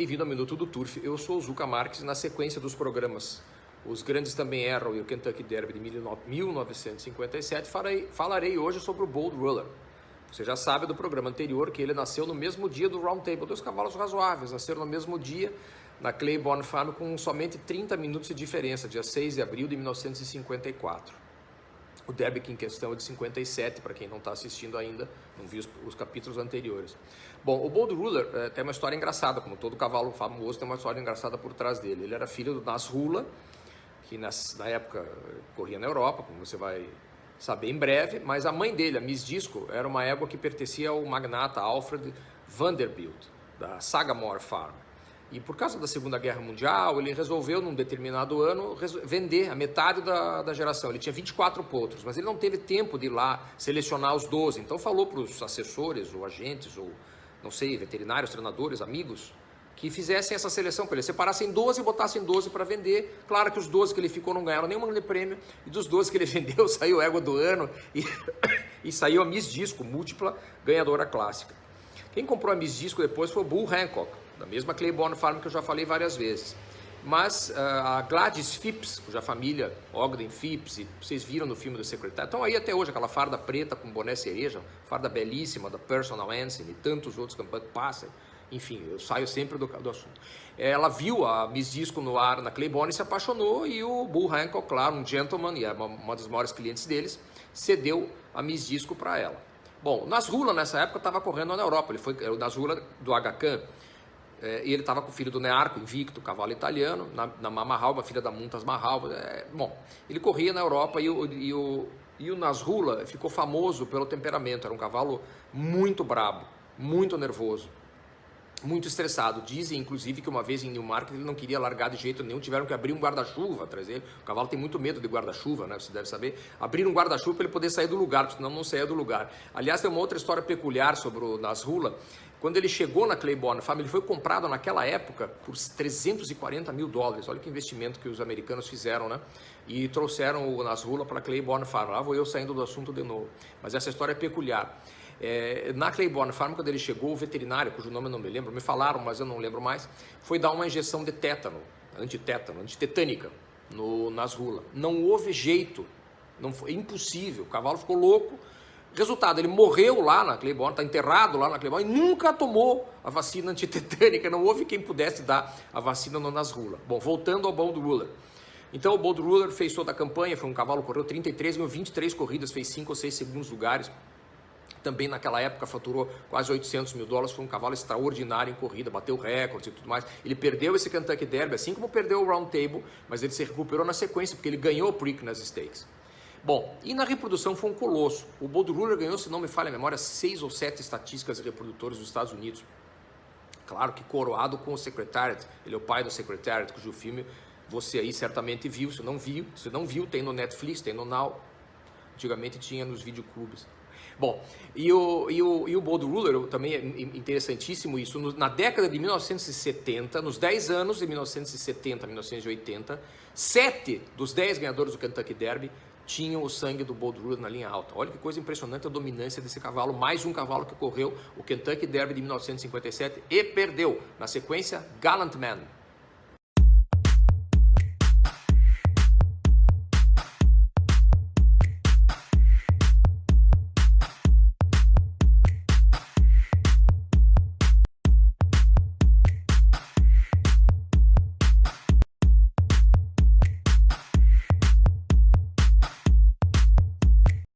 Bem-vindo ao Minuto do Turf. Eu sou o Zuca Marques e na sequência dos programas Os Grandes Também Erram e o Kentucky Derby de 1957, falarei hoje sobre o Bold Ruler. Você já sabe do programa anterior que ele nasceu no mesmo dia do Round Table. 2 cavalos razoáveis nasceram no mesmo dia na Claiborne Farm com somente 30 minutos de diferença, dia 6 de abril de 1954. O Derby em questão é de 57, para quem não está assistindo ainda, não viu os capítulos anteriores. Bom, o Bold Ruler tem uma história engraçada, como todo cavalo famoso tem uma história engraçada por trás dele. Ele era filho do Nasrullah, que na época corria na Europa, como você vai saber em breve, mas a mãe dele, a Miss Disco, era uma égua que pertencia ao magnata Alfred Vanderbilt, da Sagamore Farm. E por causa da Segunda Guerra Mundial, ele resolveu, num determinado ano, vender a metade da geração. Ele tinha 24 potros, mas ele não teve tempo de ir lá selecionar os 12. Então falou para os assessores, ou agentes, ou não sei, veterinários, treinadores, amigos, que fizessem essa seleção para ele. Separassem 12 e botassem 12 para vender. Claro que os 12 que ele ficou não ganharam nenhum grande prêmio. E dos 12 que ele vendeu, saiu a égua do ano e saiu a Miss Disco, múltipla ganhadora clássica. Quem comprou a Miss Disco depois foi o Bull Hancock, da mesma Claiborne Farm que eu já falei várias vezes. Mas a Gladys Phipps, cuja família, Ogden Phipps, e vocês viram no filme do Secretário, estão aí até hoje, aquela farda preta com boné cereja, farda belíssima da Personal Ensign e tantos outros campanhas que passam. Enfim, eu saio sempre do assunto. Ela viu a Miss Disco no ar na Claiborne e se apaixonou, e o Bull Hancock, claro, um gentleman, e é uma das maiores clientes deles, cedeu a Miss Disco para ela. Bom, o Nasrullah nessa época estava correndo na Europa, ele foi o Nasrullah do Aga Khan. E ele estava com o filho do Nearco, invicto, cavalo italiano, na Mahal, uma filha da Muntas Mahal. Bom, ele corria na Europa e o Nasrullah ficou famoso pelo temperamento. Era um cavalo muito brabo, muito nervoso, muito estressado. Dizem, inclusive, que uma vez em Newmarket ele não queria largar de jeito nenhum, tiveram que abrir um guarda-chuva atrás dele. O cavalo tem muito medo de guarda-chuva, né? Você deve saber. Abrir um guarda-chuva para ele poder sair do lugar, porque senão não saía do lugar. Aliás, tem uma outra história peculiar sobre o Nasrullah. Quando ele chegou na Claiborne Farm, ele foi comprado naquela época por $340 mil. Olha que investimento que os americanos fizeram, né? E trouxeram o Nasrullah para a Claiborne Farm. Lá vou eu saindo do assunto de novo. Mas essa história é peculiar. Na Claiborne Farm, quando ele chegou, o veterinário, cujo nome eu não me lembro, me falaram, mas eu não lembro mais, foi dar uma injeção de tétano, antitetânica, no Nasrullah. Não houve jeito, foi impossível, o cavalo ficou louco. Resultado, ele morreu lá na Claiborne, está enterrado lá na Claiborne e nunca tomou a vacina antitetânica, não houve quem pudesse dar a vacina no Nasrullah. Bom, voltando ao Bold Ruler. Então o Bold Ruler fez toda a campanha, foi um cavalo, correu 33, ganhou 23 corridas, fez 5 ou 6 segundos lugares. Também naquela época faturou quase $800 mil, foi um cavalo extraordinário em corrida, bateu recordes e tudo mais. Ele perdeu esse Kentucky Derby, assim como perdeu o Round Table, mas ele se recuperou na sequência, porque ele ganhou o Preakness Stakes. Bom, e na reprodução foi um colosso. O Bold Ruler ganhou, se não me falha a memória, 6 ou 7 estatísticas reprodutores dos Estados Unidos. Claro que coroado com o Secretariat, ele é o pai do Secretariat, cujo filme você aí certamente viu. Se não viu, tem no Netflix, tem no Now. Antigamente tinha nos videoclubes. Bom, e o Bold Ruler também é interessantíssimo isso. Na década de 1970, nos 10 anos de 1970 a 1980, 7 dos 10 ganhadores do Kentucky Derby tinham o sangue do Bold Ruler na linha alta. Olha que coisa impressionante a dominância desse cavalo. Mais um cavalo que correu o Kentucky Derby de 1957 e perdeu. Na sequência, Gallant Man.